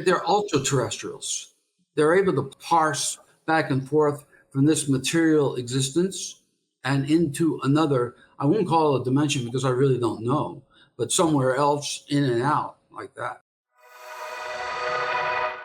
they're ultraterrestrials. They're able to parse back and forth from this material existence and into another. I won't call it a dimension because I really don't know, but somewhere else in and out like that.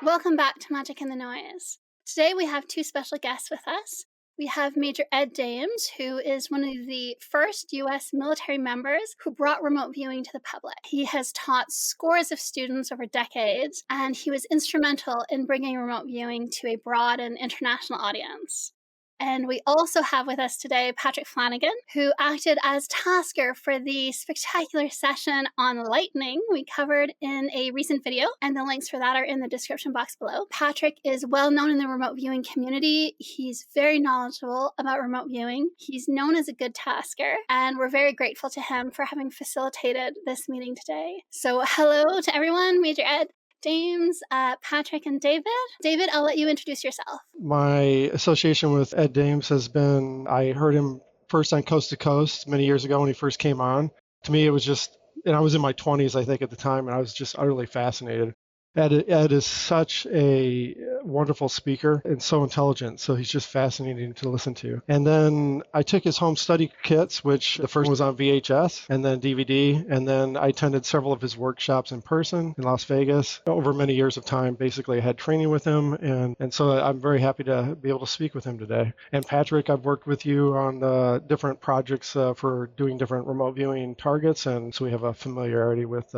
Welcome back to Magic in the Noise. Today we have two special guests with us. We have Major Ed Dames, who is one of the first U.S. military members who brought remote viewing to the public. He has taught scores of students over decades, and he was instrumental in bringing remote viewing to a broad and international audience. And we also have with us today Patrick Flanagan, who acted as tasker for the spectacular session on lightning we covered in a recent video, and the links for that are in the description box below. Patrick is well known in the remote viewing community. He's very knowledgeable about remote viewing. He's known as a good tasker, and we're very grateful to him for having facilitated this meeting today. So hello to everyone, Major Ed, James, Patrick, and David. David, I'll let you introduce yourself. My association with Ed Dames has been, I heard him first on Coast to Coast many years ago when he first came on. To me, it was just, and I was in my 20s, I think, at the time, and I was just utterly fascinated. Ed is such a wonderful speaker and so intelligent, so he's just fascinating to listen to. And then I took his home study kits, which the first was on VHS and then DVD, and then I attended several of his workshops in person in Las Vegas. Over many years of time, basically, I had training with him, and so I'm very happy to be able to speak with him today. And Patrick, I've worked with you on different projects for doing different remote viewing targets, and so we have a familiarity with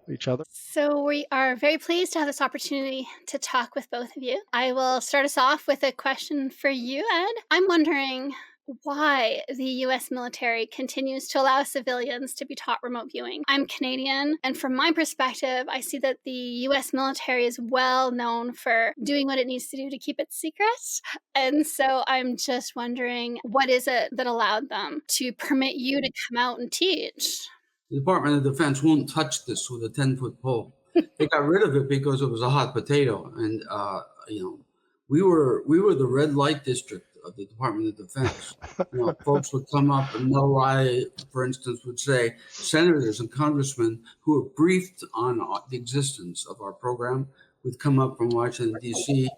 each other. So we are very pleased to have this opportunity to talk with both of you. I will start us off with a question for you, Ed. I'm wondering why the U.S. military continues to allow civilians to be taught remote viewing. I'm Canadian, and from my perspective, I see that the U.S. military is well known for doing what it needs to do to keep it secret. And so I'm just wondering, what is it that allowed them to permit you to come out and teach? The Department of Defense won't touch this with a 10-foot pole. They got rid of it because it was a hot potato, and we were the red light district of the Department of Defense. Folks would come up, and Mel Riley, for instance, would say senators and congressmen who were briefed on the existence of our program would come up from Washington D.C.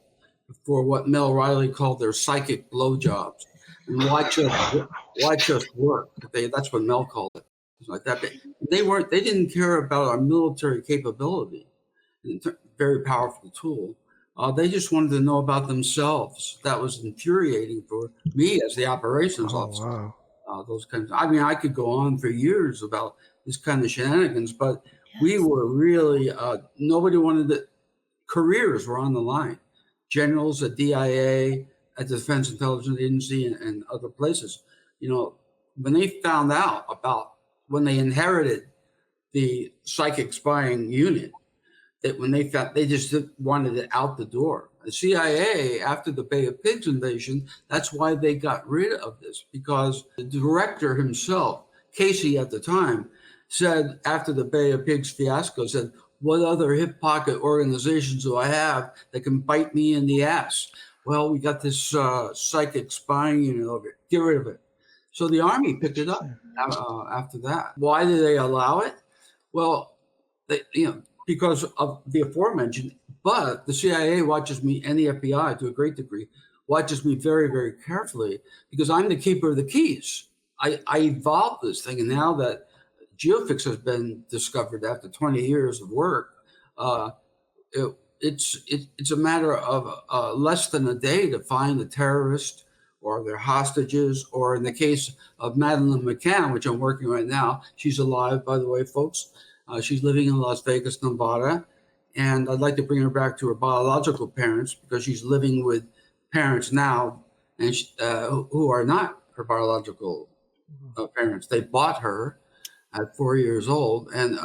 for what Mel Riley called their psychic blowjobs and watch us work. That's what Mel called it. Like that, they didn't care about our military capability, very powerful tool. They just wanted to know about themselves. That was infuriating for me as the operations officer. Wow. Those kinds. I could go on for years about this kind of shenanigans, but yes. We were really nobody wanted it. Careers were on the line. Generals at DIA, at the Defense Intelligence Agency, and other places. When they found out about. When they inherited the psychic spying unit, that when they found, they just wanted it out the door. The CIA, after the Bay of Pigs invasion, that's why they got rid of this, because the director himself, Casey at the time, said after the Bay of Pigs fiasco, said, what other hip pocket organizations do I have that can bite me in the ass? Well, we got this psychic spying unit over it. Get rid of it. So the Army picked it up after that. Why did they allow it? Well, because of the aforementioned, but the CIA watches me, and the FBI to a great degree, watches me very, very carefully because I'm the keeper of the keys. I evolved this thing, and now that geofix has been discovered after 20 years of work, it's a matter of less than a day to find a terrorist or their hostages, or in the case of Madeleine McCann, which I'm working right now, she's alive, by the way, folks. She's living in Las Vegas, Nevada, and I'd like to bring her back to her biological parents because she's living with parents now and who are not her biological parents. They bought her at 4 years old, and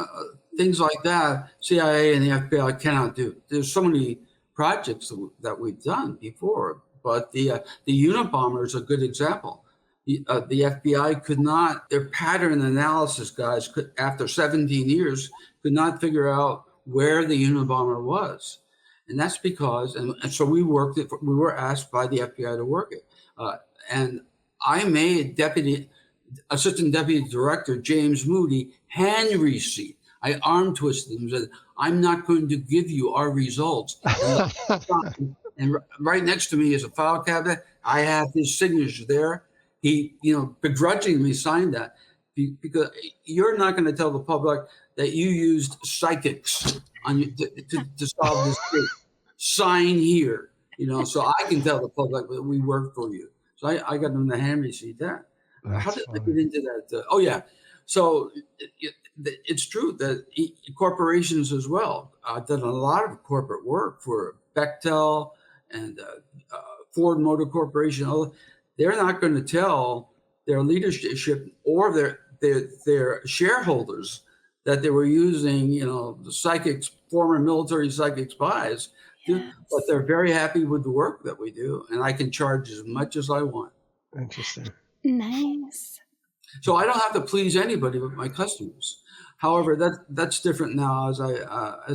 things like that, CIA and the FBI cannot do. There's so many projects that we've done before. But the Unabomber is a good example. The FBI could not, their pattern analysis guys after 17 years, could not figure out where the Unabomber was. And that's because, and so we worked it, we were asked by the FBI to work it. And I made Assistant Deputy Director James Moody hand receipt. I arm twisted him and said, I'm not going to give you our results. And right next to me is a file cabinet. I have his signature there. He, begrudgingly signed that because you're not going to tell the public that you used psychics on you to solve this case. Sign here, so I can tell the public that we work for you. So I got them to hand receipt that. How did I get into that? Oh yeah. So it's true that corporations as well. I've done a lot of corporate work for Bechtel and Ford Motor Corporation. They're not going to tell their leadership or their shareholders that they were using, the psychics, former military psychic spies. Yes. But they're very happy with the work that we do, and I can charge as much as I want. Interesting. Nice. So I don't have to please anybody but my customers. However, that's different now. As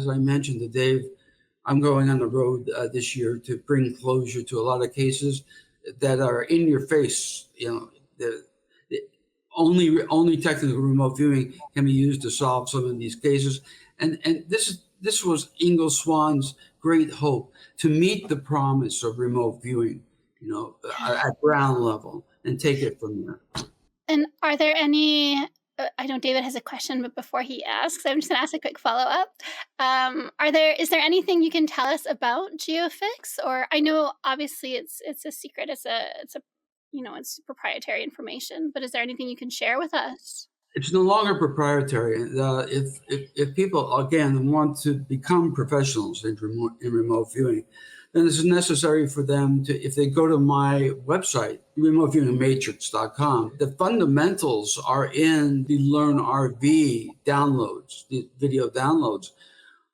I mentioned to Dave, I'm going on the road this year to bring closure to a lot of cases that are in your face. Only technical remote viewing can be used to solve some of these cases, and this was Ingo Swann's great hope, to meet the promise of remote viewing, at ground level and take it from there. And are there any, I know David has a question, but before he asks, I'm just going to ask a quick follow-up. Is there anything you can tell us about GeoFix? Or I know obviously it's a secret, it's proprietary information, but is there anything you can share with us? It's no longer proprietary. If people, again, want to become professionals in remote viewing, then it's necessary for them to, if they go to my website, remoteviewingmatrix.com, the fundamentals are in the Learn RV downloads, the video downloads.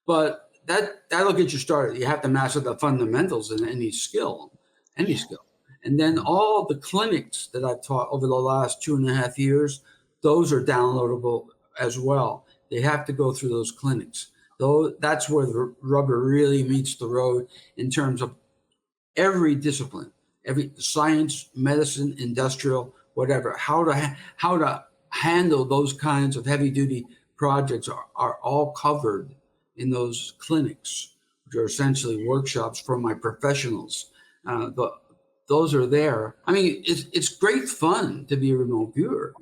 But that'll get you started. You have to master the fundamentals in any skill. And then all the clinics that I've taught over the last 2.5 years, those are downloadable as well. They have to go through those clinics. Though that's where the rubber really meets the road in terms of every discipline, every science, medicine, industrial, whatever. How to handle those kinds of heavy duty projects are all covered in those clinics, which are essentially workshops for my professionals. Those are there. I mean, it's great fun to be a remote viewer,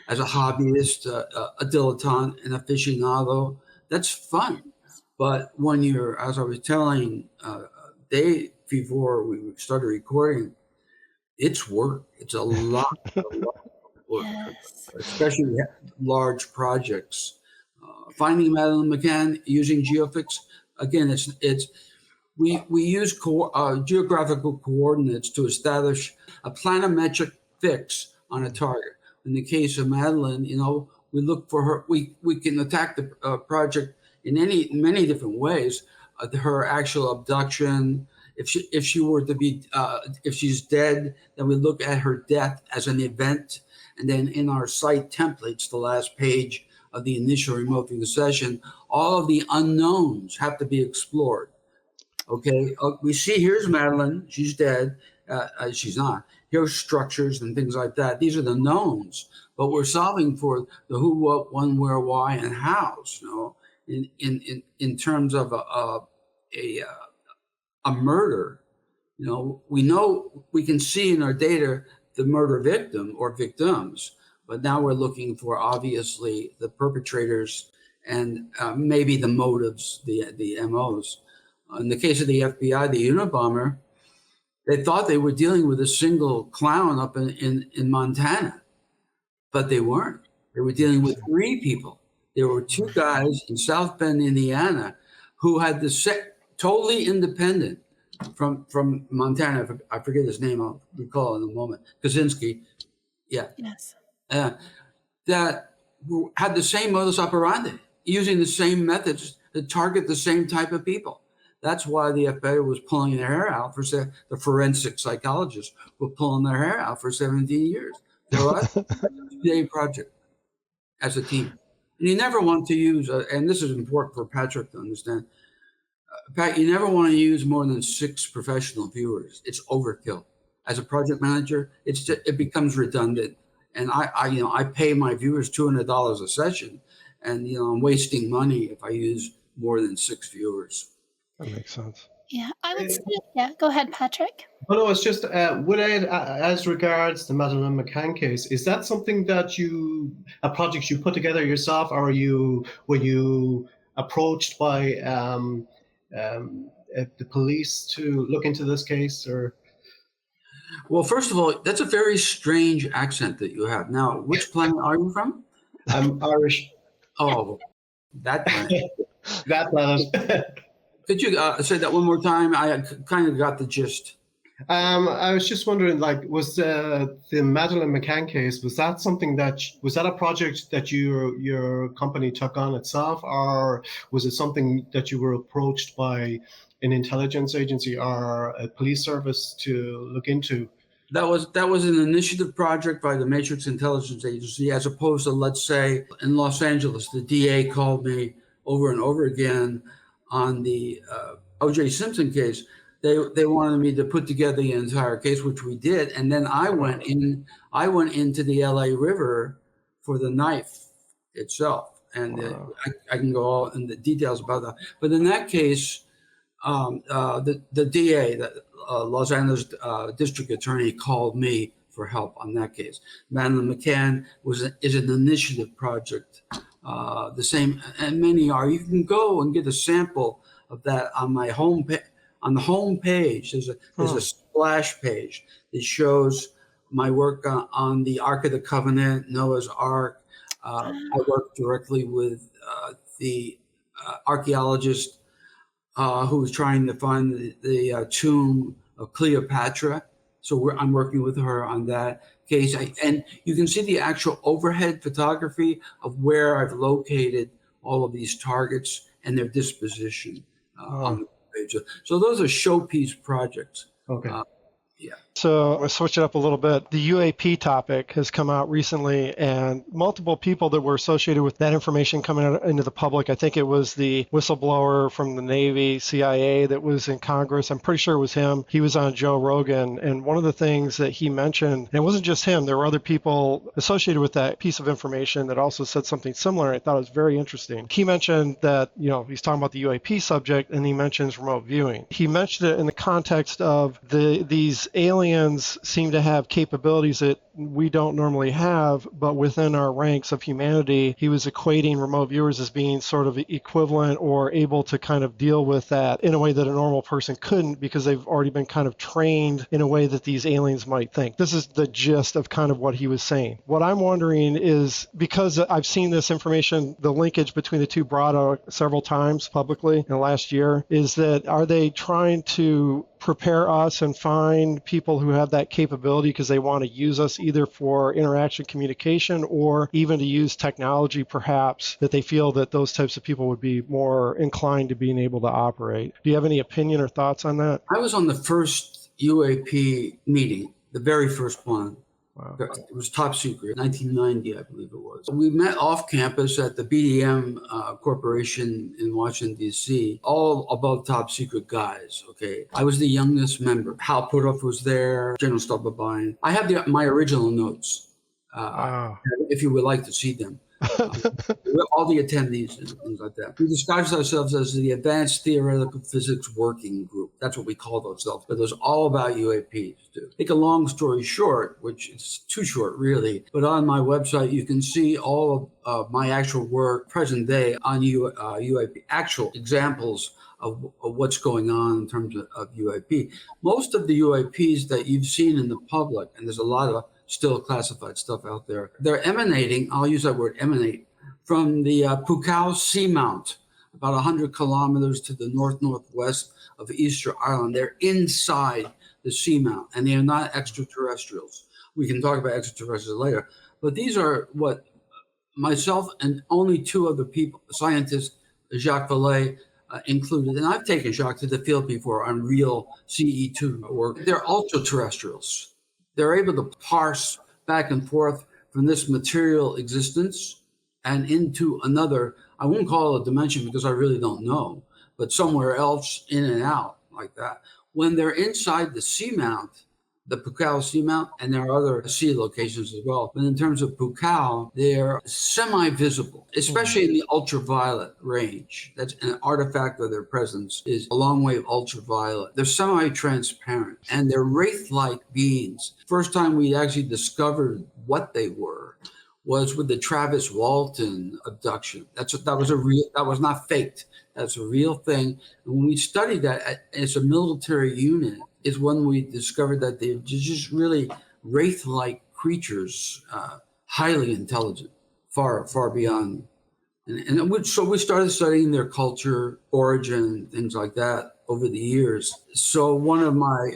as a hobbyist, a dilettante, an aficionado. That's fun. But when you're, as I was telling Dave before we started recording, it's work. It's a lot of work, Yes. especially large projects. Finding Madeline McCann using GeoFix, again, we use geographical coordinates to establish a planimetric fix on a target. In the case of Madeline, we look for her. We can attack the project in many different ways. Her actual abduction. If she were to be, if she's dead, then we look at her death as an event. And then in our site templates, the last page of the initial remote viewing session, all of the unknowns have to be explored. Okay, we see here's Madeline. She's dead. She's not. Here's structures and things like that. These are the knowns, but we're solving for the who, what, when, where, why, and hows. In terms of a murder, we know we can see in our data the murder victim or victims, but now we're looking for obviously the perpetrators and maybe the motives, the MOs. In the case of the FBI, the Unabomber, they thought they were dealing with a single clown up in Montana, but they weren't. They were dealing with 3 people. There were 2 guys in South Bend, Indiana, who had totally independent from Montana. I forget his name. I'll recall in a moment. Kaczynski. Yeah. Yes. That had the same modus operandi, using the same methods to target the same type of people. That's why the FBI was pulling their hair out the forensic psychologists were pulling their hair out for 17 years. For us, a 2-day project as a team. And you never want to use, and this is important for Patrick to understand, Pat, you never want to use more than 6 professional viewers. It's overkill. As a project manager, it becomes redundant. And I pay my viewers $200 a session, And, I'm wasting money if I use more than 6 viewers. That makes sense. Yeah, I would say, yeah, go ahead, Patrick. Well, no, it's just would Ed, as regards the Madeleine McCann case, is that something that a project you put together yourself, or were you approached by the police to look into this case, or? Well, first of all, that's a very strange accent that you have. Now, which planet are you from? I'm Irish. Oh, that planet. That planet. Could you say that one more time? I kind of got the gist. I was just wondering, like, was the Madeleine McCann case, was that a project that your company took on itself, or was it something that you were approached by an intelligence agency or a police service to look into? That was an initiative project by the Matrix Intelligence Agency, as opposed to, let's say, in Los Angeles, the DA called me over and over again on the O.J. Simpson case. They wanted me to put together the entire case, which we did, and then I went into the L.A. River for the knife itself, and Wow. I can go all in the details about that. But in that case, the DA, the Los Angeles District Attorney, called me for help on that case. Madeleine McCann is an initiative project. The same, and many are. You can go and get a sample of that on my homepage. On the home page, there's a splash page that shows my work on the Ark of the Covenant, Noah's Ark. I worked directly with the archaeologist who was trying to find the tomb of Cleopatra. So I'm working with her on that case. And you can see the actual overhead photography of where I've located all of these targets and their disposition on the page. So those are showpiece projects. Okay. Yeah. So I'm going to switch it up a little bit. The UAP topic has come out recently, and multiple people that were associated with that information coming out into the public. I think it was the whistleblower from the Navy, CIA, that was in Congress. I'm pretty sure it was him. He was on Joe Rogan, and one of the things that he mentioned, and it wasn't just him, there were other people associated with that piece of information that also said something similar. I thought it was very interesting. He mentioned that, he's talking about the UAP subject, and he mentions remote viewing. He mentioned it in the context of these aliens seem to have capabilities that we don't normally have, but within our ranks of humanity, he was equating remote viewers as being sort of equivalent or able to kind of deal with that in a way that a normal person couldn't, because they've already been kind of trained in a way that these aliens might think. This is the gist of kind of what he was saying. What I'm wondering is, because I've seen this information, the linkage between the two brought out several times publicly in the last year, is that are they trying to prepare us and find people who have that capability because they want to use us either for interaction communication or even to use technology, perhaps, that they feel that those types of people would be more inclined to being able to operate? Do you have any opinion or thoughts on that? I was on the first UAP meeting, the very first one. Wow. It was top secret, 1990, I believe it was. We met off campus at the BDM Corporation in Washington, D.C., all above top secret guys, okay? I was the youngest member. Hal Puthoff was there, General Stubberbein. I have my original notes, if you would like to see them. All the attendees and things like that. We disguised ourselves as the Advanced Theoretical Physics Working Group. That's what we called ourselves. But it was all about UAPs, too. Make a long story short, which is too short, really. But on my website, you can see all of my actual work, present day, on UAP, actual examples of what's going on in terms of UAP. Most of the UAPs that you've seen in the public, and there's a lot of still classified stuff out there, they're emanating, I'll use that word, emanate, from the Pukao Seamount, about 100 kilometers to the northwest of Easter Island. They're inside the seamount, and they are not extraterrestrials. We can talk about extraterrestrials later. But these are what myself and only two other people, scientists, Jacques Vallée, included, and I've taken Jacques to the field before on real CE2 work. They're ultra-terrestrials. They're able to parse back and forth from this material existence and into another, I won't call it a dimension because I really don't know, but somewhere else, in and out like that. When they're inside the seamount, the Pukao Seamount, and there are other sea locations as well. But in terms of Pukao, they're semi-visible, especially in the ultraviolet range. That's an artifact of their presence, is a long wave ultraviolet. They're semi-transparent, and they're wraith-like beings. First time we actually discovered what they were was with the Travis Walton abduction. That was not faked. That's a real thing. And when we studied that as a military unit, is when we discovered that they're just really wraith-like creatures, highly intelligent, far beyond. So we started studying their culture, origin, things like that over the years. So one of my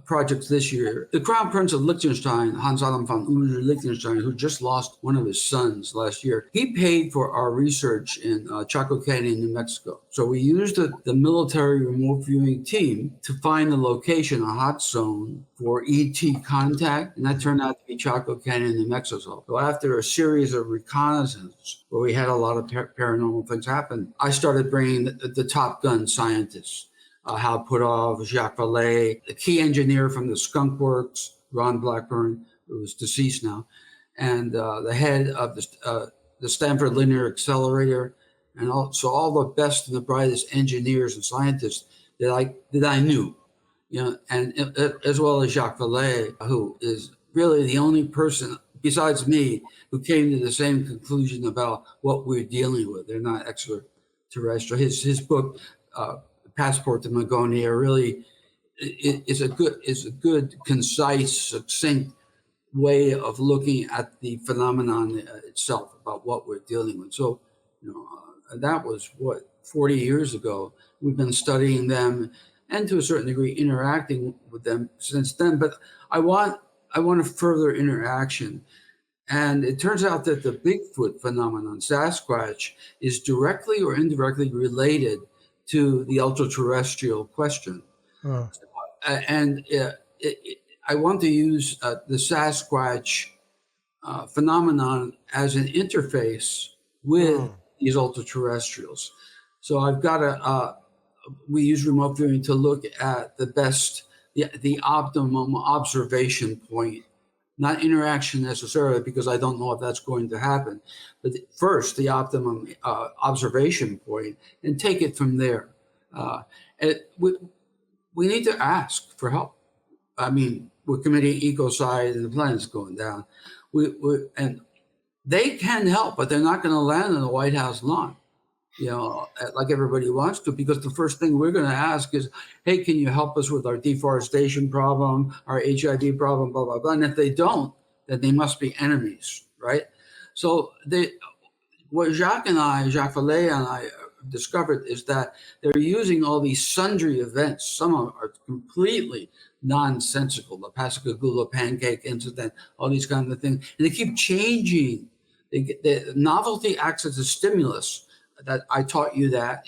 projects this year, the Crown Prince of Liechtenstein, Hans Adam von Liechtenstein, who just lost one of his sons last year, he paid for our research in Chaco Canyon, New Mexico. So we used the military remote viewing team to find the location, a hot zone for ET contact, and that turned out to be Chaco Canyon, New Mexico. So after a series of reconnaissance, where we had a lot of paranormal things happen, I started bringing the Top Gun scientists. Hal Puthoff, Jacques Vallée, the key engineer from the Skunk Works, Ron Blackburn, who's deceased now, and the head of the Stanford Linear Accelerator, and also all the best and the brightest engineers and scientists that I knew, and as well as Jacques Vallée, who is really the only person besides me who came to the same conclusion about what we're dealing with. They're not extraterrestrial. His book. Passport to Magonia really is a good, concise, succinct way of looking at the phenomenon itself, about what we're dealing with. So, that was 40 years ago. We've been studying them, and to a certain degree interacting with them since then. But I want a further interaction. And it turns out that the Bigfoot phenomenon, Sasquatch, is directly or indirectly related to the ultra-terrestrial question. And I want to use the Sasquatch phenomenon as an interface with these ultra-terrestrials. So I've got we use remote viewing to look at the optimum observation point, not interaction necessarily, because I don't know if that's going to happen, but first the optimum observation point, and take it from there. We need to ask for help. I mean, we're committing ecocide and the planet's going down. And they can help, but they're not going to land on the White House lawn, like everybody wants to, because the first thing we're going to ask is, hey, can you help us with our deforestation problem, our HIV problem, blah, blah, blah. And if they don't, then they must be enemies, right? So what Jacques Vallée and I discovered is that they're using all these sundry events. Some of them are completely nonsensical, the Pascagoula pancake incident, all these kinds of things. And they keep changing. The novelty acts as a stimulus. That I taught you that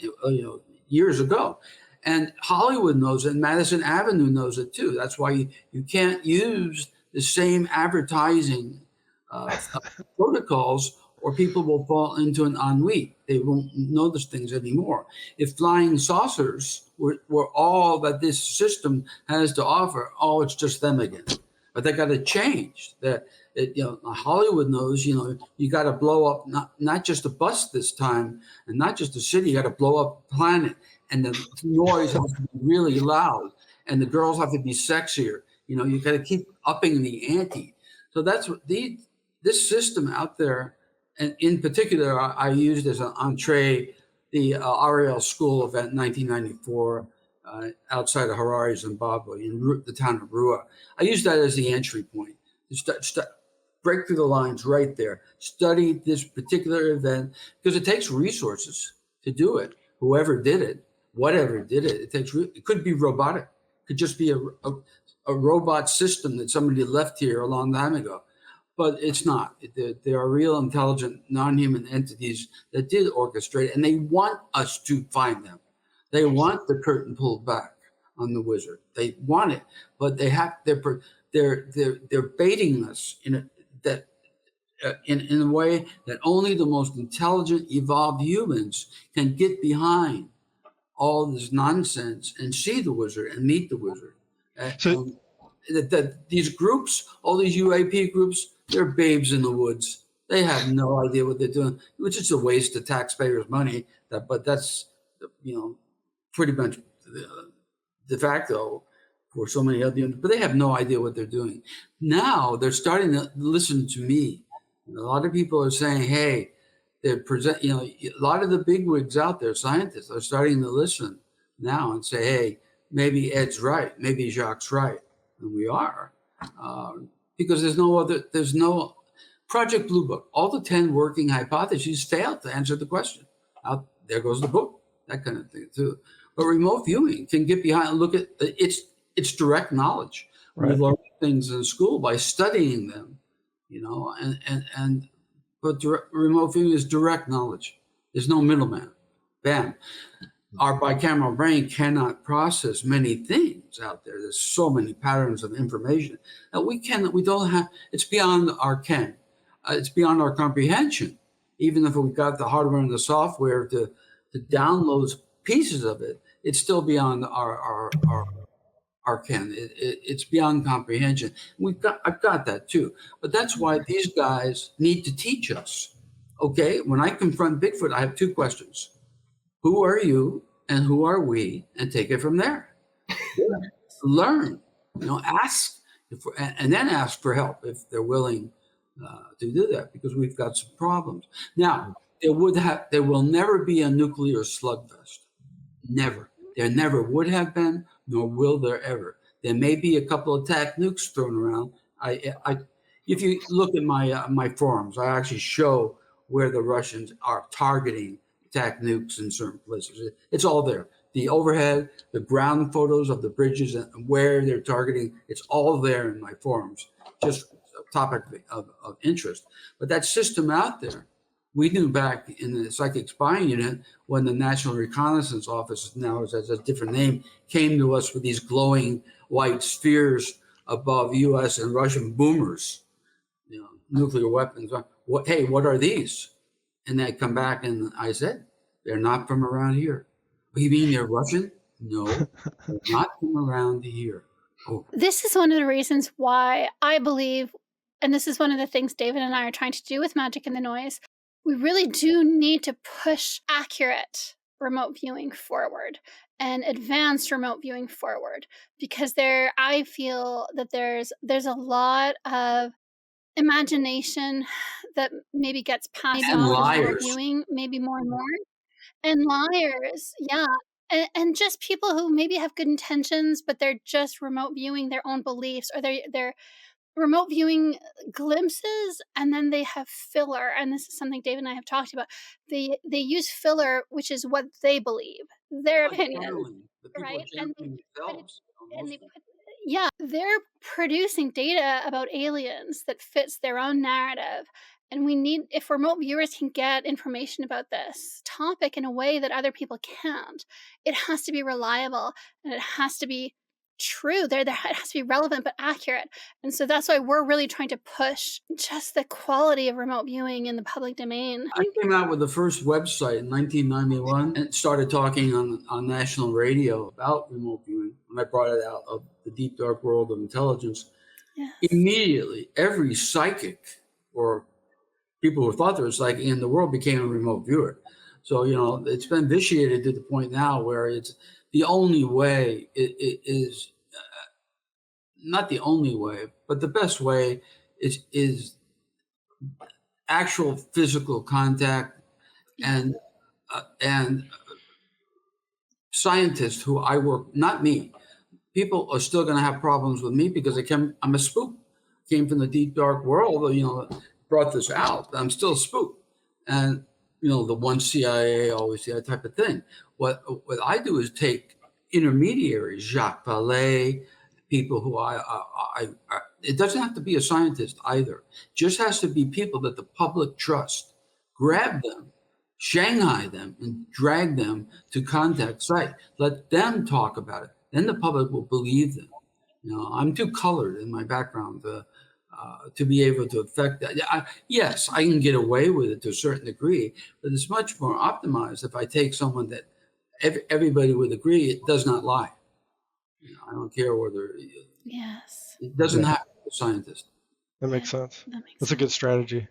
years ago, and Hollywood knows it, and Madison Avenue knows it too. That's why you can't use the same advertising protocols, or people will fall into an ennui. They won't notice things anymore. If flying saucers were all that this system has to offer, it's just them again. But they got to change. Hollywood knows, you got to blow up not just a bus this time, and not just a city. You got to blow up a planet, and the noise has to be really loud, and the girls have to be sexier. You got to keep upping the ante. So that's what this system out there, and in particular, I used as an entree the Ariel School event in 1994. Outside of Harare, Zimbabwe, in the town of Rua. I used that as the entry point. Break through the lines right there. Study this particular event, because it takes resources to do it. Whoever did it, whatever did it, it could be robotic. It could just be a robot system that somebody left here a long time ago. But it's not. There are real, intelligent, non-human entities that did orchestrate, and they want us to find them. They want the curtain pulled back on the wizard. They want it, but they're baiting us in a way that only the most intelligent, evolved humans can get behind all this nonsense and see the wizard and meet the wizard. that these groups, all these UAP groups, they're babes in the woods. They have no idea what they're doing, which is a waste of taxpayers' money. But that's, pretty much de facto for so many other. But they have no idea what they're doing. Now they're starting to listen to me. And a lot of people are saying, "Hey, they're present." A lot of the bigwigs out there, scientists, are starting to listen now and say, "Hey, maybe Ed's right, maybe Jacques' right," and we are, because there's no Project Blue Book. All the 10 working hypotheses failed to answer the question. There goes the book, that kind of thing too. But remote viewing can get behind and look at it's direct knowledge. Right. We learn things in school by studying them, but remote viewing is direct knowledge. There's no middleman. Bam. Our bicameral brain cannot process many things out there. There's so many patterns of information that we don't have. It's beyond our ken. It's beyond our comprehension. Even if we got the hardware and the software to download pieces of it, it's still beyond our ken. It's beyond comprehension. I've got that too. But that's why these guys need to teach us. Okay, when I confront Bigfoot, I have 2 questions. Who are you and who are we? And take it from there. Learn, ask, and then ask for help if they're willing to do that, because we've got some problems. Now, there will never be a nuclear slugfest. Never. There never would have been, nor will there ever. There may be a couple of attack nukes thrown around. If you look at my forums, I actually show where the Russians are targeting attack nukes in certain places. It's all there. The overhead, the ground photos of the bridges and where they're targeting, it's all there in my forums. Just a topic of interest. But that system out there, we knew back in the psychic spying unit when the National Reconnaissance Office, now has a different name, came to us with these glowing white spheres above U.S. and Russian boomers, nuclear weapons. Hey, what are these? And they come back and I said, they're not from around here. You mean they're Russian? No, they're not from around here. Oh. This is one of the reasons why I believe, and this is one of the things David and I are trying to do with Magic in the Noise, we really do need to push accurate remote viewing forward and advanced remote viewing forward, because I feel that there's a lot of imagination that maybe gets passed And on liars. remote viewing, maybe more and more, and liars, yeah. And just people who maybe have good intentions, but they're just remote viewing their own beliefs, or they're remote viewing glimpses, and then they have filler. And this is something Dave and I have talked about. They use filler, which is what they believe, their opinion, right? They're producing data about aliens that fits their own narrative. And we need, if remote viewers can get information about this topic in a way that other people can't, it has to be reliable and it has to be true. It has to be relevant but accurate. And so that's why we're really trying to push just the quality of remote viewing in the public domain. I came out with the first website in 1991 and started talking on national radio about remote viewing. When I brought it out of the deep, dark world of intelligence, yes. Immediately every psychic or people who thought they were psychic in the world became a remote viewer. So, it's been vitiated to the point now where it's the only way. It is not the only way, but the best way is actual physical contact and scientists who I work, not me. People are still going to have problems with me because I'm a spook. Came from the deep, dark world, brought this out. I'm still a spook. And, the one CIA, always that type of thing. What I do is take intermediaries, Jacques Vallée, people who it doesn't have to be a scientist either. Just has to be people that the public trust. Grab them, Shanghai them, and drag them to contact site. Let them talk about it. Then the public will believe them. I'm too colored in my background to be able to affect that. Yes, I can get away with it to a certain degree, but it's much more optimized if I take someone that everybody would agree it does not lie. I don't care whether Yes. it doesn't Yeah. have to be a scientist. That makes sense. That makes That's a good sense. strategy.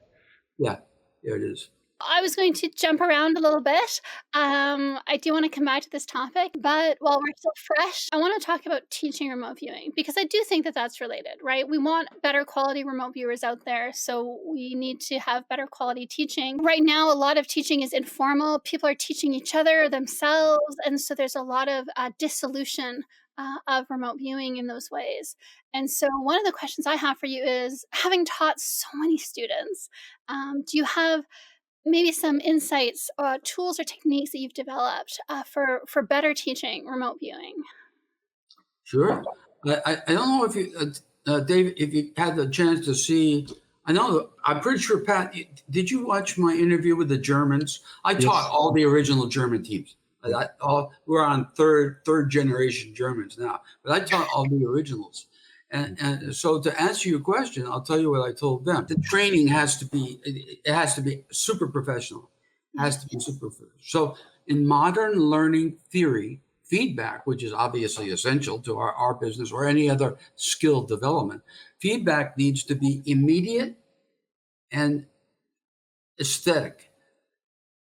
Yeah, there it is. I was going to jump around a little bit. I do want to come back to this topic, but while we're still fresh, I want to talk about teaching remote viewing because I do think that that's related, right? We want better quality remote viewers out there, so we need to have better quality teaching. Right now, a lot of teaching is informal. People are teaching each other, themselves, and so there's a lot of dissolution of remote viewing in those ways. And so, one of the questions I have for you is having taught so many students, do you have maybe some insights, tools or techniques that you've developed for better teaching remote viewing? Sure. I don't know if you, Dave, if you had the chance to see. I know. I'm pretty sure, Pat. Did you watch my interview with the Germans? I taught Yes. all the original German teams. We're on third generation Germans now, but I taught all the originals. And so to answer your question, I'll tell you what I told them. The training has to be, it has to be super professional. It has to be super professional. So in modern learning theory, feedback, which is obviously essential to our business or any other skill development, feedback needs to be immediate and aesthetic.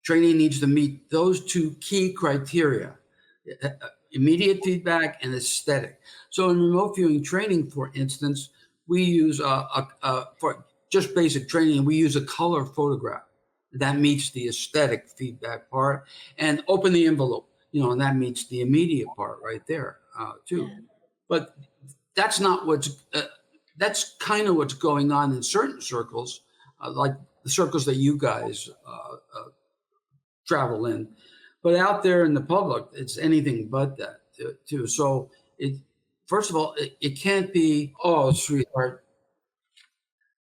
Training needs to meet those two key criteria, immediate feedback and aesthetic. So in remote viewing training, for instance, we use for just basic training, we use a color photograph. That meets the aesthetic feedback part, and open the envelope, and that meets the immediate part right there too. Yeah. But that's not that's kind of what's going on in certain circles, like the circles that you guys travel in. But out there in the public, it's anything but that too. So first of all, it can't be, oh, sweetheart,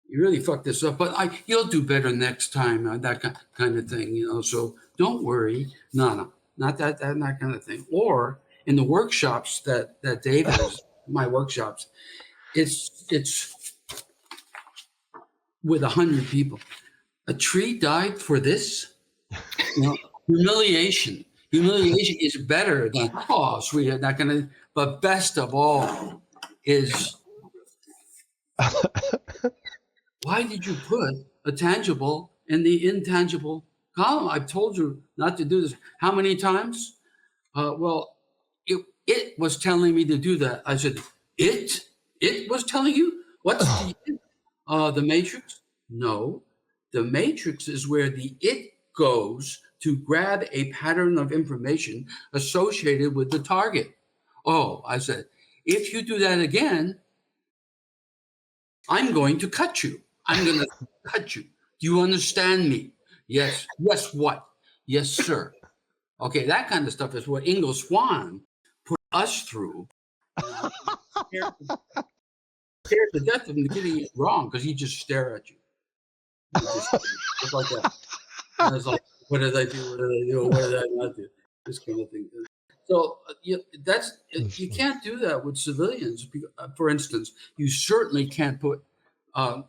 you really fucked this up, but you'll do better next time, that kind of thing, So don't worry. No, not that kind of thing. Or in the workshops that Dave has, my workshops, it's with 100 people. A tree died for this. Humiliation is better than, oh, sweetheart, not gonna. But best of all is, why did you put a tangible in the intangible column? I've told you not to do this. How many times? Well, it was telling me to do that. I said, it was telling you? What's the it? The matrix? No. The matrix is where the it goes to grab a pattern of information associated with the target. Oh, I said, if you do that again, I'm going to cut you. I'm going to cut you. Do you understand me? Yes. Yes, what? Yes, sir. Okay, that kind of stuff is what Ingo Swann put us through. Scared to death of him getting it wrong because he just stare at you. Just like that. And I was like, what did I do? What did I do? What did I not do? This kind of thing. So you can't do that with civilians. For instance, you certainly can't put a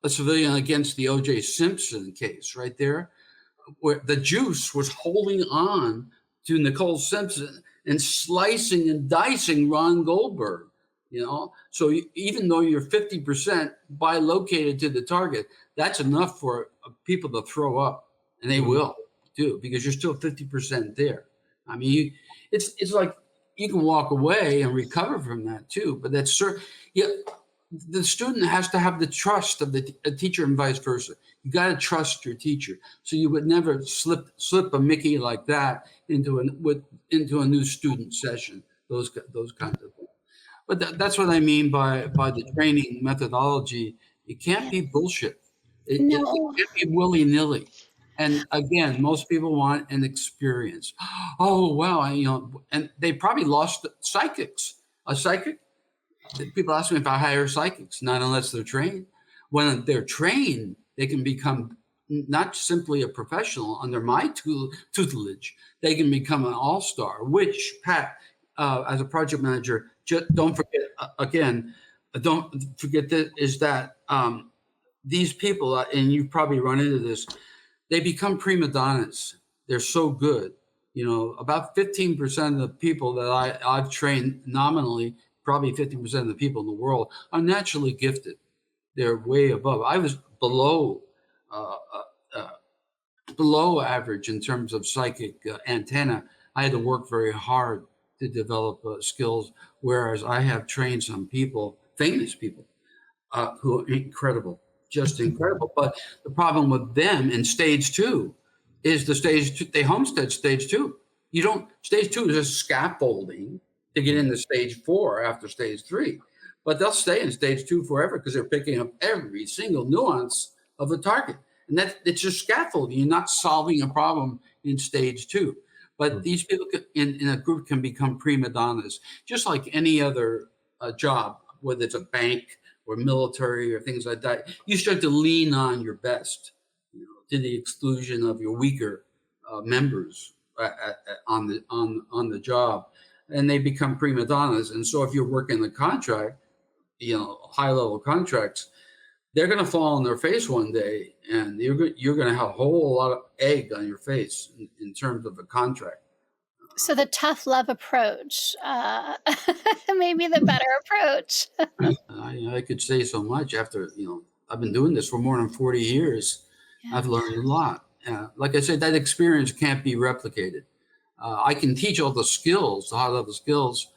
civilian against the O.J. Simpson case right there, where the juice was holding on to Nicole Simpson and slicing and dicing Ron Goldberg. So even though you're 50% bilocated to the target, that's enough for people to throw up, and they will too, because you're still 50% there. I mean, it's like you can walk away and recover from that too, but that's the student has to have the trust of the teacher and vice versa. You got to trust your teacher, so you would never slip a Mickey like that into a new student session. Those kinds of things. But that's what I mean by the training methodology. It can't be bullshit. It can't be willy-nilly. And again, most people want an experience. Oh, wow. And they probably lost psychics. A psychic? People ask me if I hire psychics, not unless they're trained. When they're trained, they can become not simply a professional under my tutelage. They can become an all-star, which, Pat, as a project manager, don't forget, that these people, and you've probably run into this, they become prima donnas. They're so good About 15% of the people that I've trained nominally, probably 50% of the people in the world, are naturally gifted. They're way above. I was below average in terms of psychic antenna. I had to work very hard to develop skills, whereas I have trained some people, famous people, who are incredible, just incredible. But the problem with them in stage 2 is they homestead stage 2. Stage 2 is just scaffolding to get into stage 4 after stage 3. But they'll stay in stage 2 forever because they're picking up every single nuance of the target. And it's just scaffolding. You're not solving a problem in stage 2. But these people in a group can become prima donnas, just like any other job, whether it's a bank or military or things like that. You start to lean on your best, to the exclusion of your weaker members on the job, and they become prima donnas. And so if you're working the contract, high level contracts, they're going to fall on their face one day, and you're going to have a whole lot of egg on your face in terms of the contract. So the tough love approach may be the better approach. I could say so much after, I've been doing this for more than 40 years. Yeah. I've learned a lot. Like I said, that experience can't be replicated. I can teach all the skills, the high level skills,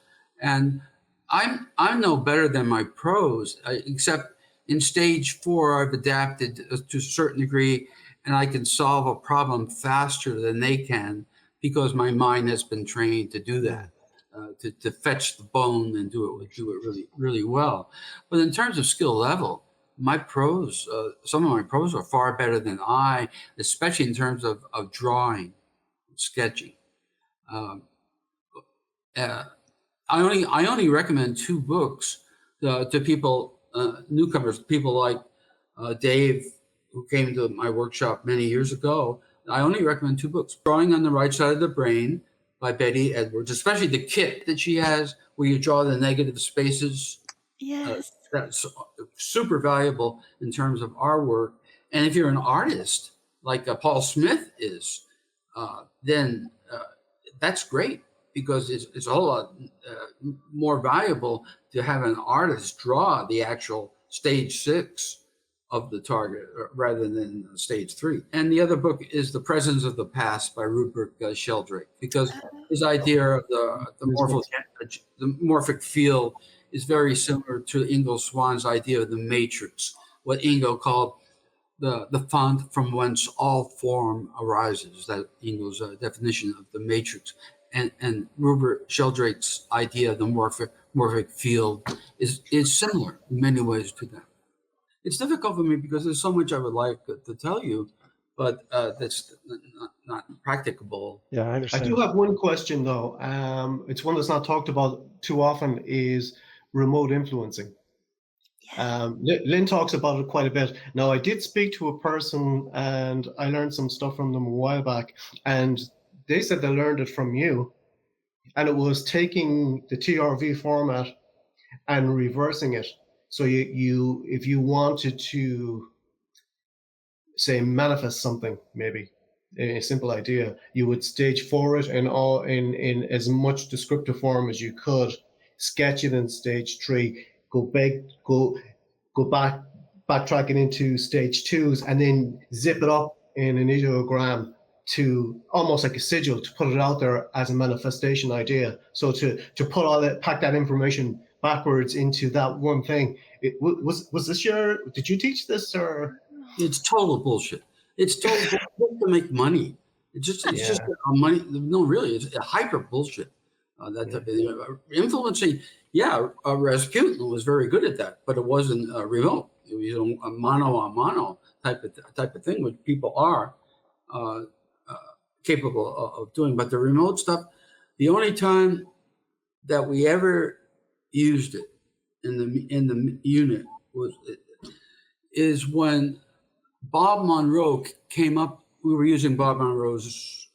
and I'm no better than my pros, except in stage 4, I've adapted to a certain degree, and I can solve a problem faster than they can because my mind has been trained to do that, to fetch the bone and do it really, really well. But in terms of skill level, my pros, some of my pros are far better than I, especially in terms of drawing, sketching. I only recommend 2 books to people, newcomers, people like Dave, who came to my workshop many years ago. I only recommend 2 books: Drawing on the Right Side of the Brain by Betty Edwards, especially the kit that she has where you draw the negative spaces. Yes. That's super valuable in terms of our work. And if you're an artist like Paul Smith is, then that's great, because it's a whole lot more valuable to have an artist draw the actual stage 6 of the target rather than stage 3. And the other book is The Presence of the Past by Rupert Sheldrake, because his idea of the morphic field is very similar to Ingo Swann's idea of the matrix, what Ingo called the font from whence all form arises, that Ingo's definition of the matrix. And Rupert Sheldrake's idea of the morphic field is similar in many ways to that. It's difficult for me because there's so much I would like to tell you, but that's not practicable. Yeah, I understand. I do have one question, though. It's one that's not talked about too often, is remote influencing. Yeah. Lynn talks about it quite a bit. Now, I did speak to a person, and I learned some stuff from them a while back, and they said they learned it from you, and it was taking the TRV format and reversing it. So you if you wanted to, say, manifest something, maybe a simple idea, you would stage 4 it in as much descriptive form as you could, sketch it in stage 3, go back, backtrack it into stage 2s, and then zip it up in an ideogram to almost like a sigil, to put it out there as a manifestation idea. So to put all that, pack that information backwards into that one thing. Was this did you teach this, or? It's total bullshit. It's total bullshit to make money. It's just money. No, really, it's hyper bullshit. Influencing. Yeah, Rasputin was very good at that, but it wasn't remote. It was a mano a mano type of thing, which people are capable of doing. But the remote stuff, the only time that we ever used it in the unit is when Bob Monroe came up. We were using Bob Monroe's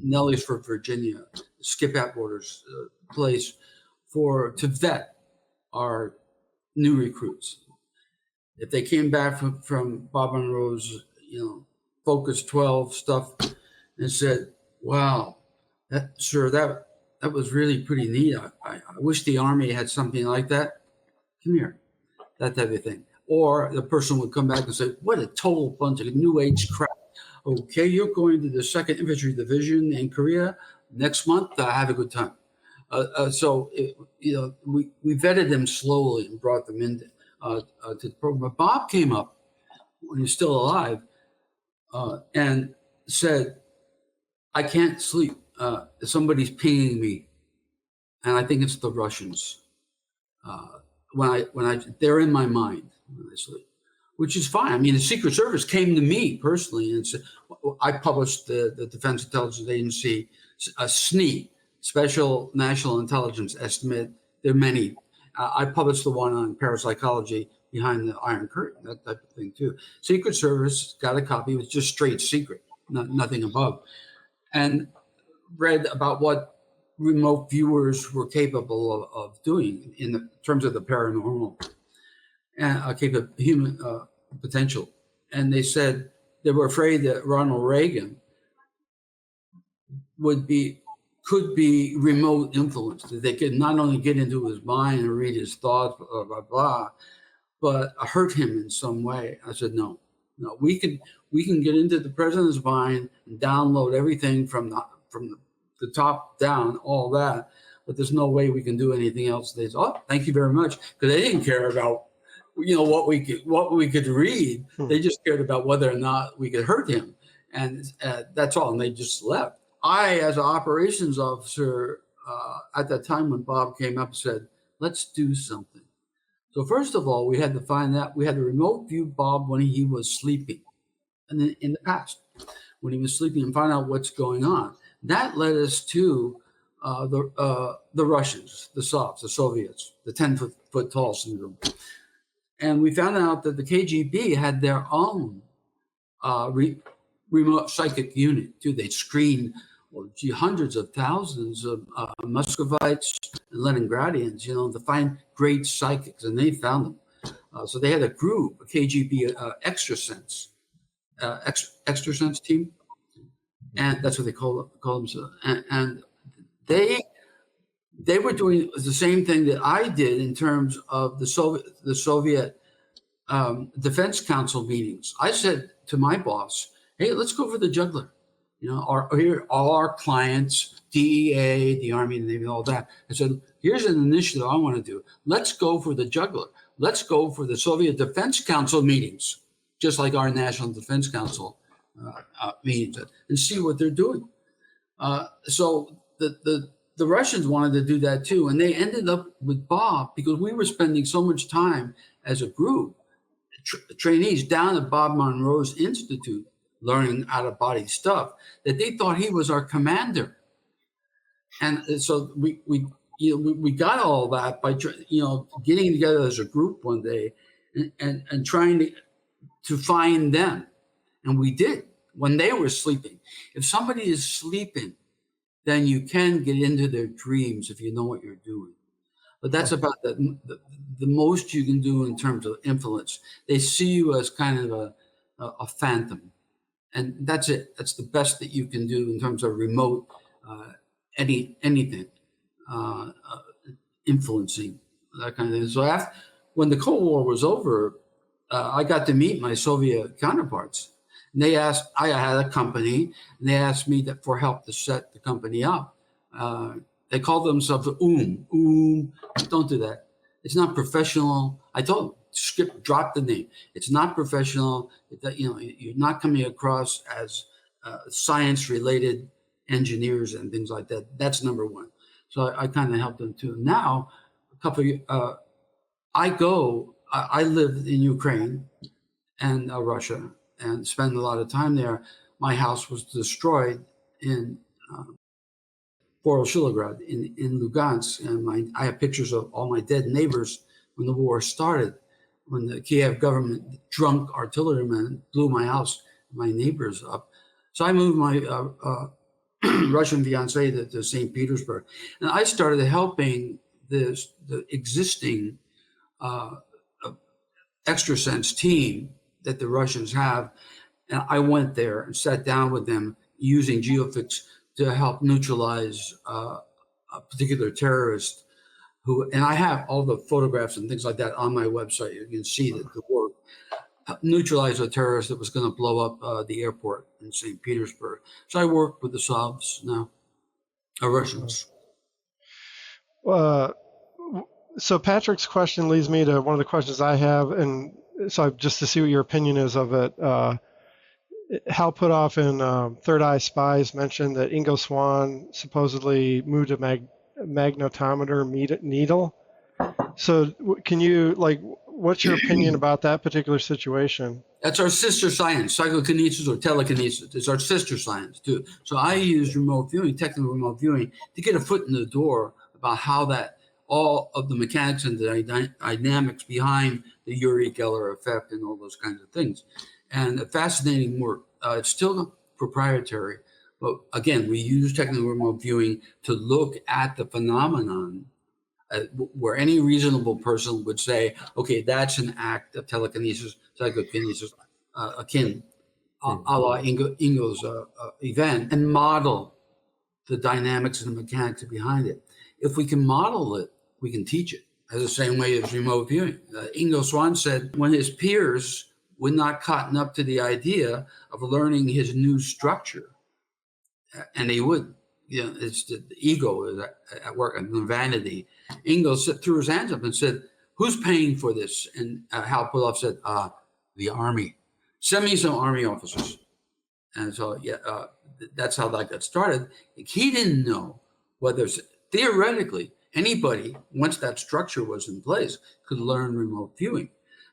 Nelliesford, Virginia, Skip Atwater's place to vet our new recruits. If they came back from Bob Monroe's, Focus 12 stuff and said, Wow, that was really pretty neat. I wish the Army had something like that. Come here, that type of thing. Or the person would come back and say, "What a total bunch of new age crap." Okay, you're going to the 2nd Infantry Division in Korea next month. Have a good time. We vetted them slowly and brought them into to the program. But Bob came up when he was still alive and said, "I can't sleep. Somebody's pinging me, and I think it's the Russians. They're in my mind when I sleep." Which is fine. I mean, the Secret Service came to me personally and said, I published the Defense Intelligence Agency, a SNE, Special National Intelligence Estimate. There are many. I published the one on parapsychology behind the Iron Curtain, that type of thing too. Secret Service got a copy. It was just straight secret, nothing above. And read about what remote viewers were capable of doing in terms of the paranormal and human potential. And they said they were afraid that Ronald Reagan could be remote influenced, that they could not only get into his mind and read his thoughts, blah, blah, blah, but hurt him in some way. I said, no, we can get into the president's mind and download everything from the top down, all that, but there's no way we can do anything else. They said, oh, thank you very much, because they didn't care about what we could read. They just cared about whether or not we could hurt him, and that's all. And they just left. I, as an operations officer, at that time when Bob came up, said, "Let's do something." So first of all, we had to find out. We had to remote view Bob when he was sleeping, and then in the past when he was sleeping, and find out what's going on. That led us to the Russians, the Sovs, the Soviets, the 10-foot tall syndrome. And we found out that the KGB had their own remote psychic unit too. They'd screen hundreds of thousands of Muscovites and Leningradians, to find great psychics, and they found them. So they had a group, a KGB extrasense team, and that's what they call themselves. And they were doing the same thing that I did in terms of the Soviet Defense Council meetings. I said to my boss, "Hey, let's go for the juggler." All our clients, DEA, the Army, the Navy, all that. I said, "Here's an initiative I want to do. Let's go for the juggler. Let's go for the Soviet Defense Council meetings, just like our National Defense Council meetings, and see what they're doing." So the Russians wanted to do that too, and they ended up with Bob because we were spending so much time as a group, trainees down at Bob Monroe's Institute, learning out-of-body stuff, that they thought he was our commander. And so we got all that by getting together as a group one day and trying to find them, and we did when they were sleeping. If somebody is sleeping, then you can get into their dreams if you know what you're doing. But that's about the most you can do in terms of influence. They see you as kind of a phantom, and that's it. That's the best that you can do in terms of remote anything, influencing, that kind of thing. So when the Cold War was over, I got to meet my Soviet counterparts. And they asked, I had a company, and they asked me for help to set the company up. They called themselves Don't do that. It's not professional. I told them, drop the name. It's not professional. You're not coming across as science-related engineers and things like that. That's number one. So I kind of helped them too. Now, I live in Ukraine and Russia, and spend a lot of time there. My house was destroyed in Voroshilograd in Lugansk, and I have pictures of all my dead neighbors when the war started, when the Kiev government, drunk artillerymen, blew my house, my neighbors up. So I moved my Russian fiance to St. Petersburg, and I started helping the existing extrasense team that the Russians have. And I went there and sat down with them using geophysics to help neutralize a particular terrorist who, and I have all the photographs and things like that on my website. You can see that the work neutralize a terrorist that was going to blow up the airport in St. Petersburg. So I work with the Slavs now, Russians. So Patrick's question leads me to one of the questions I have, and so just to see what your opinion is of it. Hal Puthoff in Third Eye Spies mentioned that Ingo Swann supposedly moved a magnetometer needle. So can you, what's your opinion about that particular situation? That's our sister science, psychokinesis or telekinesis. It's our sister science too. So I use remote viewing, technical remote viewing, to get a foot in the door about how that all of the mechanics and the dynamics behind the Uri Geller effect and all those kinds of things. And fascinating work. It's still proprietary, but again, we use technical remote viewing to look at the phenomenon where any reasonable person would say, okay, that's an act of telekinesis, psychokinesis, akin, a la Ingo's event, and model the dynamics and the mechanics behind it. If we can model it, we can teach it. As the same way as remote viewing. Ingo Swann said when his peers would not cotton up to the idea of learning his new structure, and they would, it's the ego is at work and the vanity. Ingo threw his hands up and said, "Who's paying for this?" And Hal Puthoff said, "The Army. Send me some Army officers." And so, that's how that got started. He didn't know whether theoretically anybody, once that structure was in place, could learn remote viewing.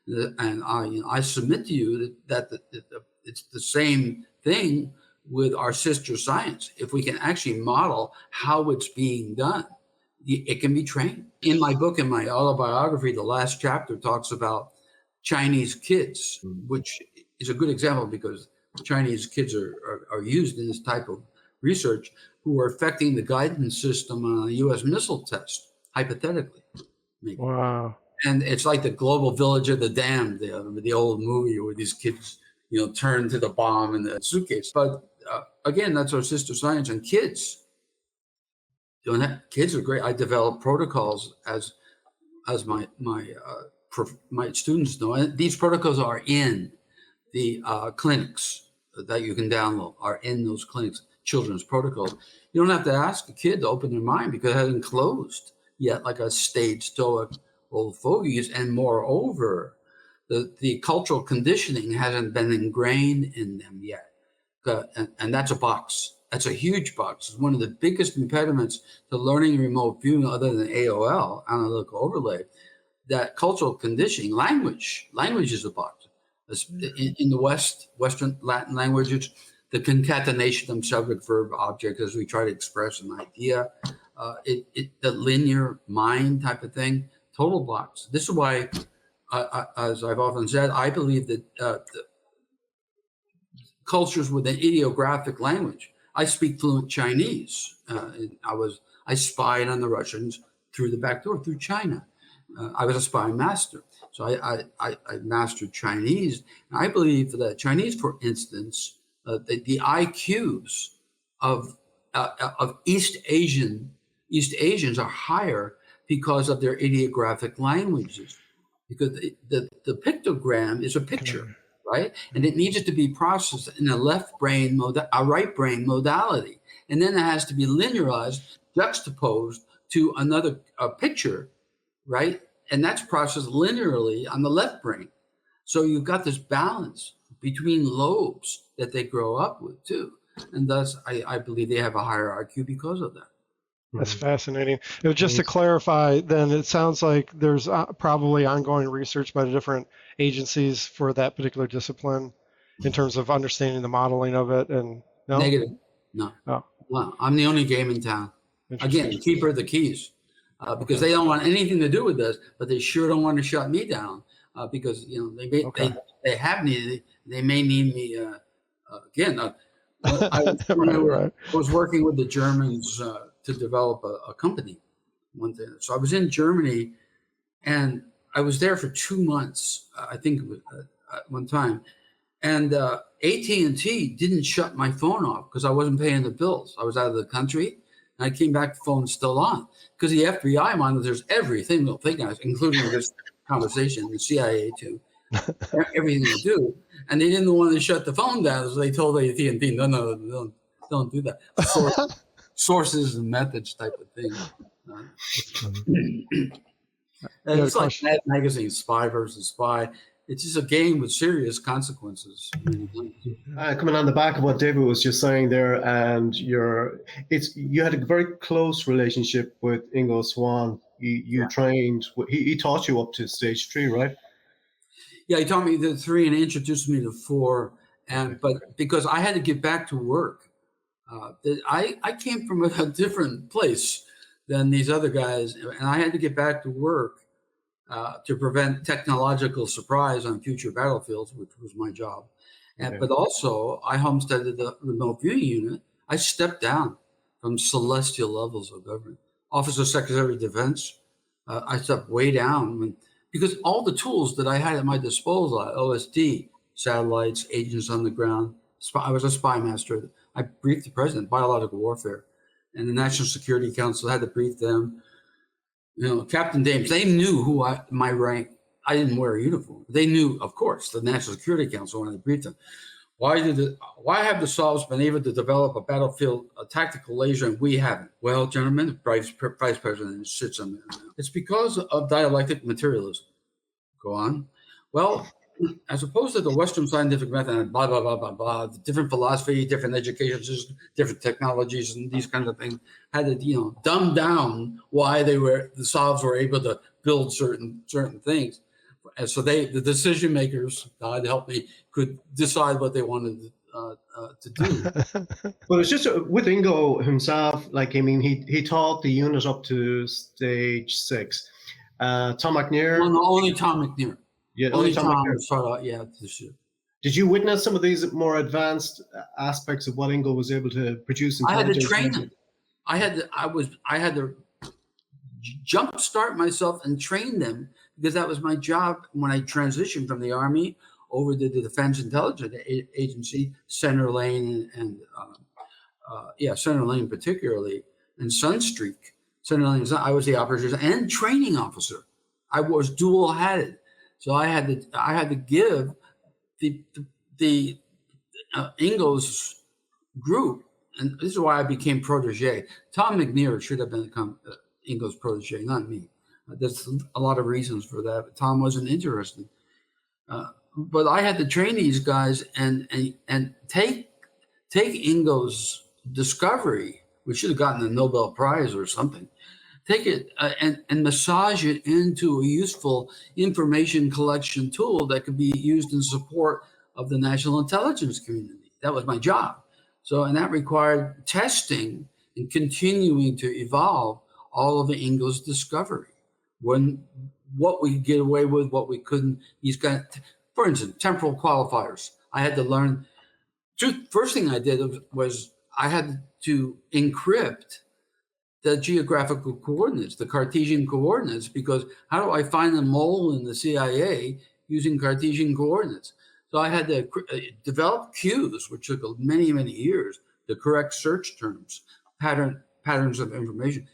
And I submit to you that it's the same thing with our sister science. If we can actually model how it's being done, it can be trained. In my book, in my autobiography, the last chapter talks about Chinese kids, which is a good example because Chinese kids are used in this type of research, who are affecting the guidance system on a U.S. missile test, hypothetically. Maybe. Wow. And it's like the Global Village of the Damned, the old movie where these kids, turn to the bomb in the suitcase. But again, that's our sister science. And kids are great. I develop protocols as my students know. And these protocols are in the clinics that you can download. Are in those clinics, children's protocols. You don't have to ask a kid to open their mind because it hasn't closed yet, like a staid stoic old fogies, and moreover, the cultural conditioning hasn't been ingrained in them yet. And that's a box. That's a huge box. It's one of the biggest impediments to learning remote viewing, other than AOL, analytical overlay, that cultural conditioning, language is a box. In the Western Latin languages, the concatenation of subject, verb, object, as we try to express an idea, the linear mind type of thing, total blocks. This is why, as I've often said, I believe that the cultures with an ideographic language. I speak fluent Chinese. I spied on the Russians through the back door, through China. I was a spy master. So I mastered Chinese. And I believe that Chinese, for instance, the IQs of East Asians are higher because of their ideographic languages, because the pictogram is a picture, right? And it needs to be processed in a right brain modality. And then it has to be linearized, juxtaposed to another picture, right? And that's processed linearly on the left brain. So you've got this balance between lobes that they grow up with too. And thus, I believe they have a higher IQ because of that. That's fascinating. Just to clarify, then it sounds like there's probably ongoing research by the different agencies for that particular discipline in terms of understanding the modeling of it. And no? Negative. No. Oh. No. I'm the only game in town. Again, keeper of the keys, because they don't want anything to do with this, but they sure don't want to shut me down because they have needed. They may need me again. I was working with the Germans to develop a company one thing. So I was in Germany, and I was there for 2 months, I think, one time. And AT&T didn't shut my phone off because I wasn't paying the bills. I was out of the country, and I came back, the phone's still on, because the FBI monitors every single thing, including this conversation, the CIA too, everything I do. And they didn't want to shut the phone down, so they told AT&T, no, don't do that. Sources and methods type of thing. It's like Mad Magazine, Spy versus Spy. It's just a game with serious consequences. Coming on the back of what David was just saying there, and you had a very close relationship with Ingo Swann. You trained. He taught you up to stage 3, right? Yeah, he taught me the 3 and introduced me to 4. But because I had to get back to work, I came from a different place than these other guys, and I had to get back to work to prevent technological surprise on future battlefields, which was my job. But also, I homesteaded the remote viewing unit. I stepped down from celestial levels of government. Office of Secretary of Defense, I stepped way down because all the tools that I had at my disposal, OSD, satellites, agents on the ground, I was a spy master. I briefed the president, biological warfare, and the National Security Council had to brief them. Captain Dames, they knew my rank. I didn't wear a uniform. They knew, of course, the National Security Council when I briefed them. Why have the Sovs been able to develop a tactical laser and we haven't? Well, gentlemen, the Vice President sits on there. It's because of dialectic materialism. Go on. Well, as opposed to the Western scientific method and blah, blah, blah, blah, blah, different philosophy, different education systems, different technologies, and these kinds of things had to, dumb down why the Sovs were able to build certain things. And so the decision makers, God help me, could decide what they wanted to do. Well, it's just with Ingo himself, he taught the unit up to stage 6. Tom McNair. Well, no, only Tom McNair. Yeah, only Tom McNair. This year. Did you witness some of these more advanced aspects of what Ingo was able to produce? I had to train them. I had to jumpstart myself and train them, because that was my job when I transitioned from the Army over to the Defense Intelligence Agency, Center Lane and Center Lane particularly, and Sunstreak. Center Lane, I was the operations and training officer. I was dual-hatted, so I had to give the Ingo's group, and this is why I became protege. Tom McNair should have become Ingo's protege, not me. There's a lot of reasons for that, but Tom wasn't interested. But I had to train these guys and take Ingo's discovery, which should have gotten a Nobel Prize or something, take it and massage it into a useful information collection tool that could be used in support of the national intelligence community. That was my job. And that required testing and continuing to evolve all of Ingo's discovery. What we could get away with, what we couldn't. He's got, for instance, temporal qualifiers. I had to learn. First thing I did was I had to encrypt the geographical coordinates, the Cartesian coordinates, because how do I find a mole in the CIA using Cartesian coordinates? So I had to develop cues, which took many, many years, the correct search terms, patterns of information.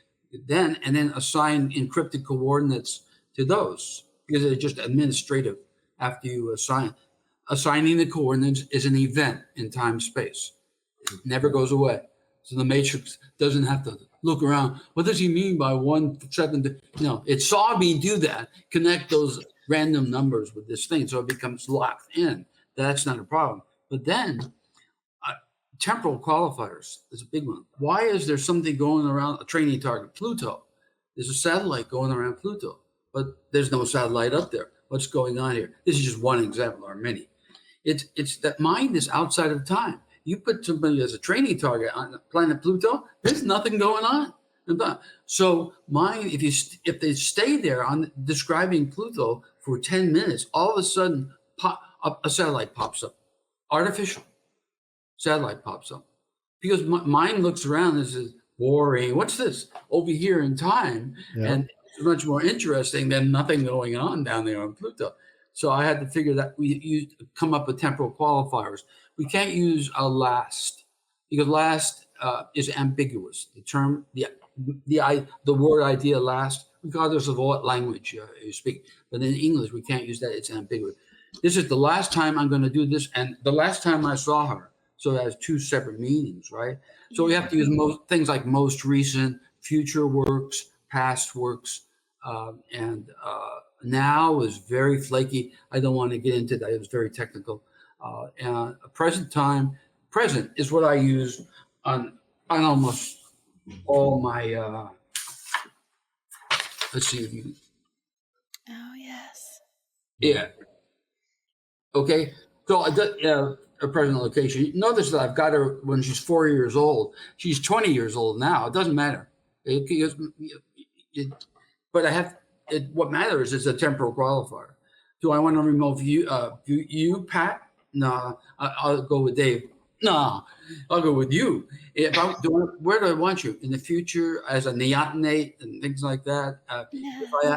Then assign encrypted coordinates to those, because they're just administrative after you assigning the coordinates is an event in time space. It never goes away. So the matrix doesn't have to look around. What does he mean by 1-7? It saw me do that, connect those random numbers with this thing, so it becomes locked in. That's not a problem. But then temporal qualifiers is a big one. Why is there something going around a training target, Pluto? There's a satellite going around Pluto, but there's no satellite up there. What's going on here? This is just one example, or many. It's that mind is outside of time. You put somebody as a training target on planet Pluto, there's nothing going on. So mind, if they stay there on describing Pluto for 10 minutes, all of a sudden a satellite pops up, artificial. Satellite pops up, because mind looks around and says, boring, what's this over here in time? Yeah. And it's much more interesting than nothing going on down there on Pluto. So I had to figure that we come up with temporal qualifiers. We can't use a last because last is ambiguous. The term, the word idea last, regardless of what language you speak. But in English, we can't use that. It's ambiguous. This is the last time I'm going to do this, and the last time I saw her. So it has two separate meanings, right? So we have to use things like most recent, future works, past works, and now is very flaky. I don't want to get into that. It was very technical. And present time, present is what I use on almost all my. Let's see if you. Oh yes. Yeah. Okay. So a present location. Notice that I've got her when she's 4 years old. She's 20 years old now. It doesn't matter. But I have. What matters is a temporal qualifier. Do I want to remove you, Pat? No, I'll go with Dave. No, I'll go with you. Where do I want you in the future as a neotenate and things like that?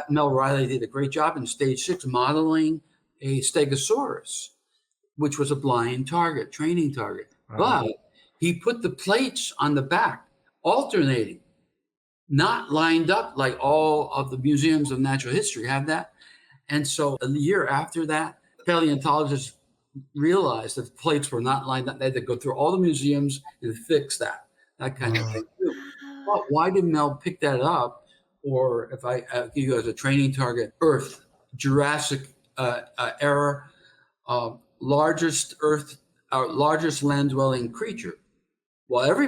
Mel Riley did a great job in stage 6 modeling a stegosaurus, which was a blind target, training target. But he put the plates on the back, alternating, not lined up like all of the museums of natural history have that. And so a year after that, paleontologists realized that the plates were not lined up. They had to go through all the museums and fix that kind of thing too. But why did Mel pick that up? Or if I give you as a training target, Earth, Jurassic era, largest land-dwelling creature. Well, every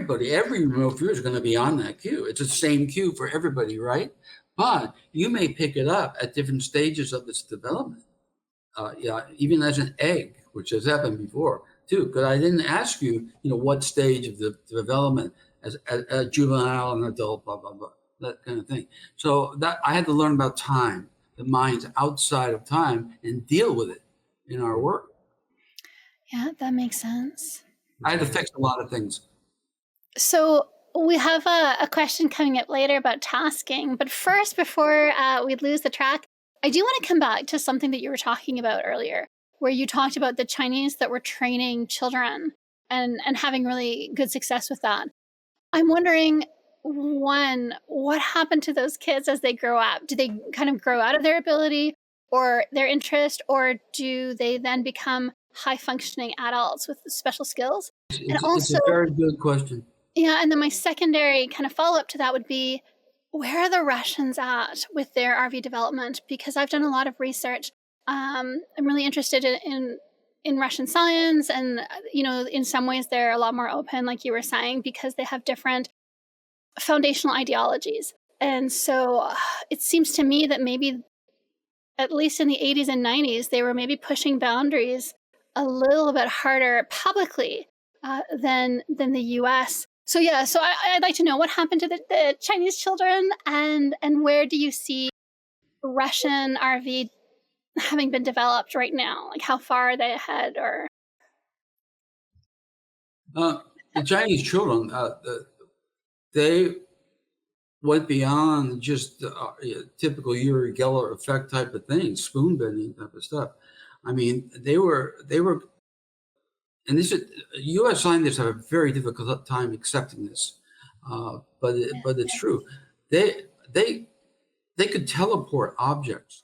remote viewer is going to be on that queue. It's the same queue for everybody, right? But you may pick it up at different stages of its development. Even as an egg, which has happened before too. Because I didn't ask you, what stage of the development as a juvenile and adult, blah blah blah, that kind of thing. So that I had to learn about time, the mind's outside of time, and deal with it in our work. Yeah, that makes sense. I had to fix a lot of things. So we have a question coming up later about tasking, but first, before we lose the track, I do want to come back to something that you were talking about earlier, where you talked about the Chinese that were training children and having really good success with that. I'm wondering, one, what happened to those kids as they grow up? Do they kind of grow out of their ability or their interest, or do they then become high-functioning adults with special skills? It's a very good question. Yeah, and then my secondary kind of follow-up to that would be, where are the Russians at with their RV development? Because I've done a lot of research. I'm really interested in Russian science, and in some ways they're a lot more open, like you were saying, because they have different foundational ideologies. And so it seems to me that maybe, at least in the 80s and 90s, they were maybe pushing boundaries a little bit harder publicly than the US. So I'd like to know what happened to the Chinese children, and where do you see Russian RV having been developed right now? Like, how far are they ahead? Or the Chinese children, they went beyond just typical Uri Geller effect type of things, spoon bending type of stuff. I mean, they were. And this is U.S. scientists have a very difficult time accepting this, but it's true. They could teleport objects